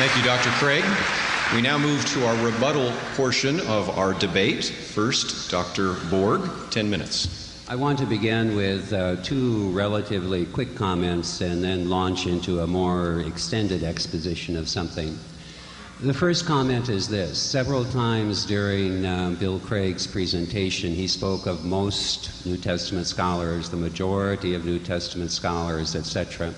Thank you, Dr. Craig. We now move to our rebuttal portion of our debate. First, Dr. Borg, 10 minutes. I want to begin with two relatively quick comments and then launch into a more extended exposition of something. The first comment is this. Several times during Bill Craig's presentation, he spoke of most New Testament scholars, the majority of New Testament scholars, etc.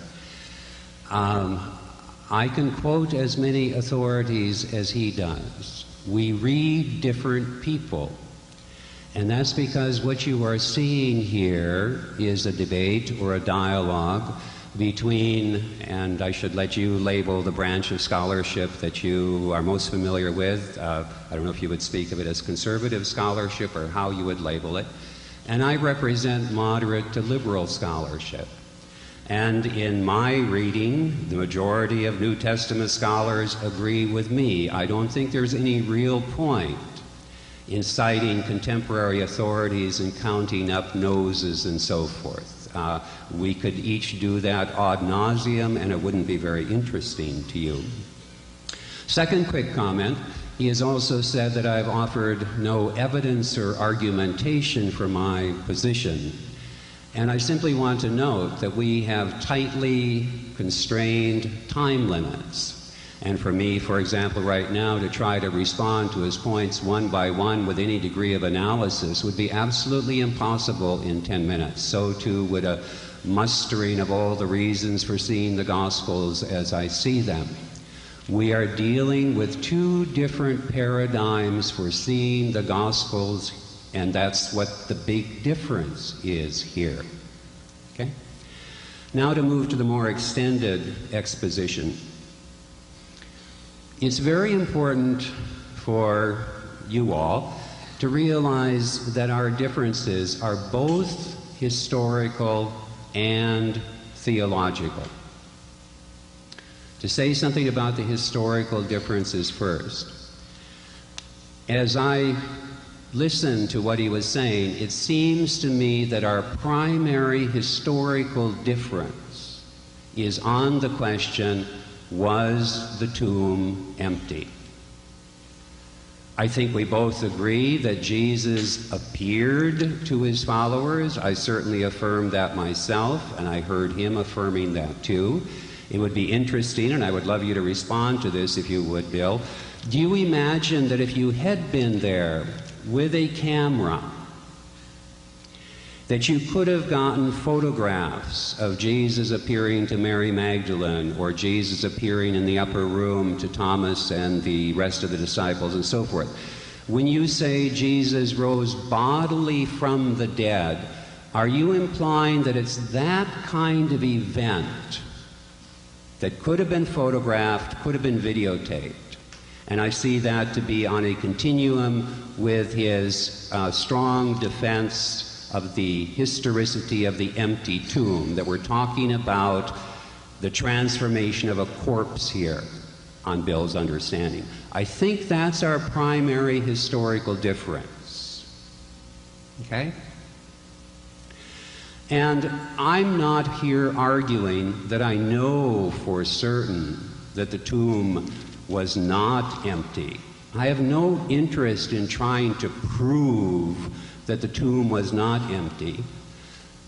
I can quote as many authorities as he does. We read different people. And that's because what you are seeing here is a debate or a dialogue between, and I should let you label the branch of scholarship that you are most familiar with. I don't know if you would speak of it as conservative scholarship or how you would label it. And I represent moderate to liberal scholarship. And in my reading, the majority of New Testament scholars agree with me. I don't think there's any real point in citing contemporary authorities and counting up noses and so forth. We could each do that ad nauseum, and it wouldn't be very interesting to you. Second quick comment, he has also said that I've offered no evidence or argumentation for my position. And I simply want to note that we have tightly constrained time limits. And for me, for example, right now, to try to respond to his points one by one with any degree of analysis would be absolutely impossible in 10 minutes. So too would a mustering of all the reasons for seeing the Gospels as I see them. We are dealing with two different paradigms for seeing the Gospels, and that's what the big difference is here. Okay? Now to move to the more extended exposition. It's very important for you all to realize that our differences are both historical and theological. To say something about the historical differences first. As I listened to what he was saying, it seems to me that our primary historical difference is on the question, was the tomb empty? I think we both agree that Jesus appeared to his followers. I certainly affirm that myself, and I heard him affirming that too. It would be interesting, and I would love you to respond to this if you would, Bill. Do you imagine that if you had been there with a camera, that you could have gotten photographs of Jesus appearing to Mary Magdalene, or Jesus appearing in the upper room to Thomas and the rest of the disciples and so forth? When you say Jesus rose bodily from the dead, are you implying that it's that kind of event that could have been photographed, could have been videotaped? And I see that to be on a continuum with his strong defense of the historicity of the empty tomb, that we're talking about the transformation of a corpse here on Bill's understanding. I think that's our primary historical difference. Okay? And I'm not here arguing that I know for certain that the tomb was not empty. I have no interest in trying to prove that the tomb was not empty.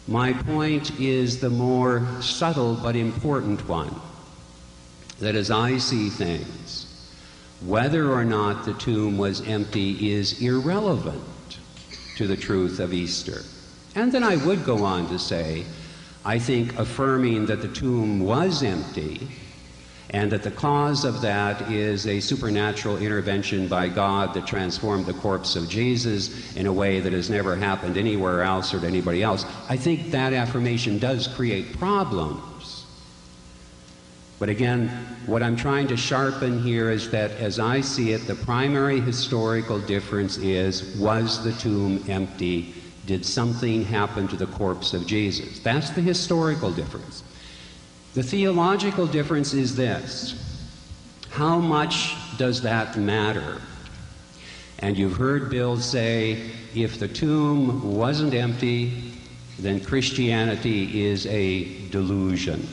My point is the more subtle but important one, that as I see things, whether or not the tomb was empty is irrelevant to the truth of Easter. And then I would go on to say, I think affirming that the tomb was empty and that the cause of that is a supernatural intervention by God that transformed the corpse of Jesus in a way that has never happened anywhere else or to anybody else. I think that affirmation does create problems. But again, what I'm trying to sharpen here is that, as I see it, the primary historical difference is, was the tomb empty? Did something happen to the corpse of Jesus? That's the historical difference. The theological difference is this: how much does that matter? And you've heard Bill say, if the tomb wasn't empty, then Christianity is a delusion.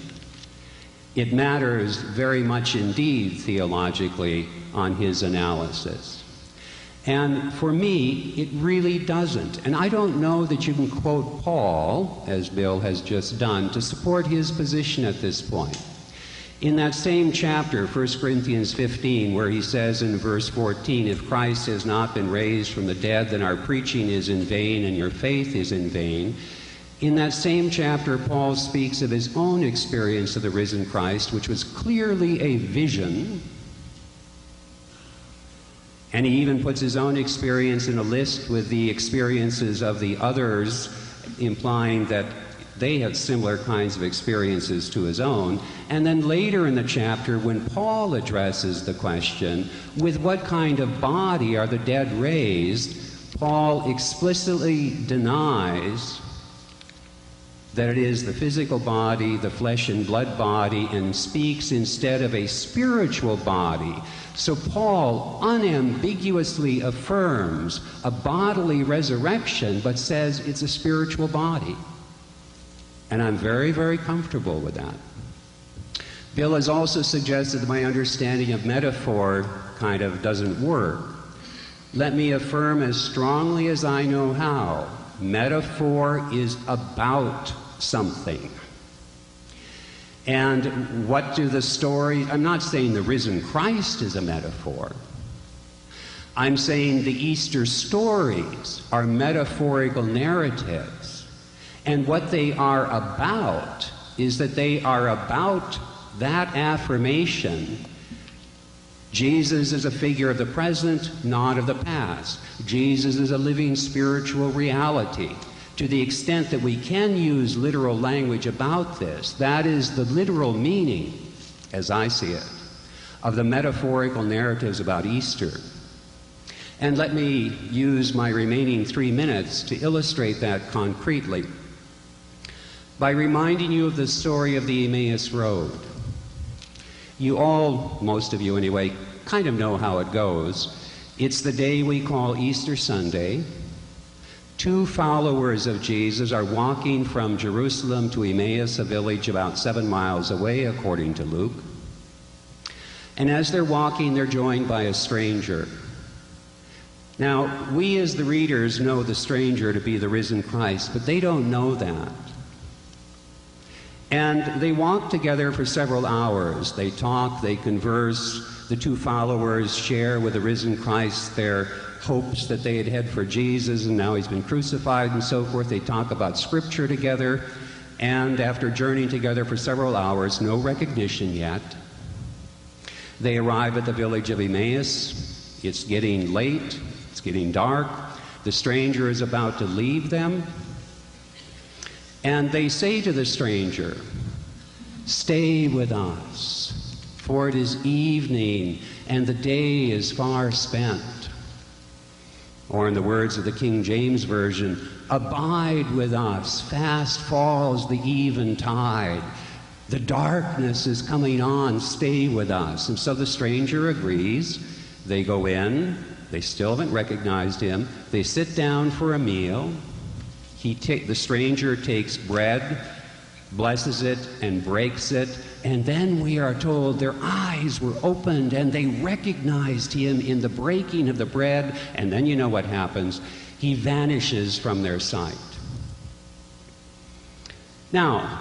It matters very much indeed theologically on his analysis. And for me, it really doesn't. And I don't know that you can quote Paul, as Bill has just done, to support his position at this point. In that same chapter, 1 Corinthians 15, where he says in verse 14, if Christ has not been raised from the dead, then our preaching is in vain and your faith is in vain. In that same chapter, Paul speaks of his own experience of the risen Christ, which was clearly a vision. And he even puts his own experience in a list with the experiences of the others, implying that they had similar kinds of experiences to his own. And then later in the chapter, when Paul addresses the question, with what kind of body are the dead raised, Paul explicitly denies that it is the physical body, the flesh and blood body, and speaks instead of a spiritual body. So Paul unambiguously affirms a bodily resurrection, but says it's a spiritual body. And I'm very, very comfortable with that. Bill has also suggested that my understanding of metaphor kind of doesn't work. Let me affirm as strongly as I know how, metaphor is about something. And what do the stories... I'm not saying the risen Christ is a metaphor. I'm saying the Easter stories are metaphorical narratives. And what they are about is that they are about that affirmation. Jesus is a figure of the present, not of the past. Jesus is a living spiritual reality. To the extent that we can use literal language about this, that is the literal meaning, as I see it, of the metaphorical narratives about Easter. And let me use my remaining 3 minutes to illustrate that concretely by reminding you of the story of the Emmaus Road. You all, most of you anyway, kind of know how it goes. It's the day we call Easter Sunday. 2 followers of Jesus are walking from Jerusalem to Emmaus, a village about 7 miles away, according to Luke. And as they're walking, they're joined by a stranger. Now, we as the readers know the stranger to be the risen Christ, but they don't know that. And they walk together for several hours. They talk, they converse. The 2 followers share with the risen Christ their hopes that they had had for Jesus, and now he's been crucified and so forth. They talk about Scripture together, and after journeying together for several hours, no recognition yet, they arrive at the village of Emmaus. It's getting late, it's getting dark. The stranger is about to leave them, and they say to the stranger, "Stay with us, for it is evening, and the day is far spent." Or in the words of the King James Version, "Abide with us, fast falls the eventide. The darkness is coming on, stay with us." And so the stranger agrees. They go in, they still haven't recognized him. They sit down for a meal. The stranger takes bread, blesses it, and breaks it. And then we are told their eyes were opened and they recognized him in the breaking of the bread. And then you know what happens. He vanishes from their sight. Now,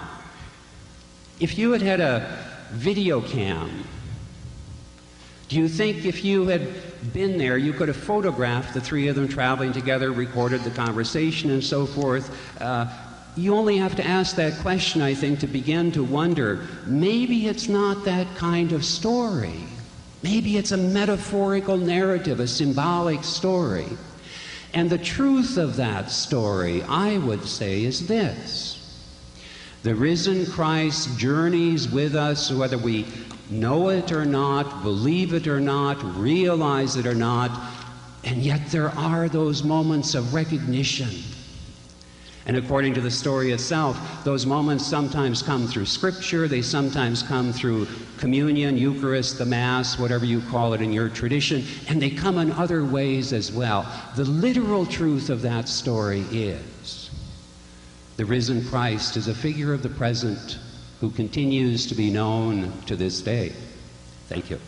if you had had a video cam, do you think if you had been there, you could have photographed the 3 of them traveling together, recorded the conversation and so forth? You only have to ask that question, I think, to begin to wonder, maybe it's not that kind of story. Maybe it's a metaphorical narrative, a symbolic story. And the truth of that story, I would say, is this. The risen Christ journeys with us, whether we know it or not, believe it or not, realize it or not, and yet there are those moments of recognition. And according to the story itself, those moments sometimes come through Scripture, they sometimes come through communion, Eucharist, the Mass, whatever you call it in your tradition, and they come in other ways as well. The literal truth of that story is the risen Christ is a figure of the present, who continues to be known to this day. Thank you.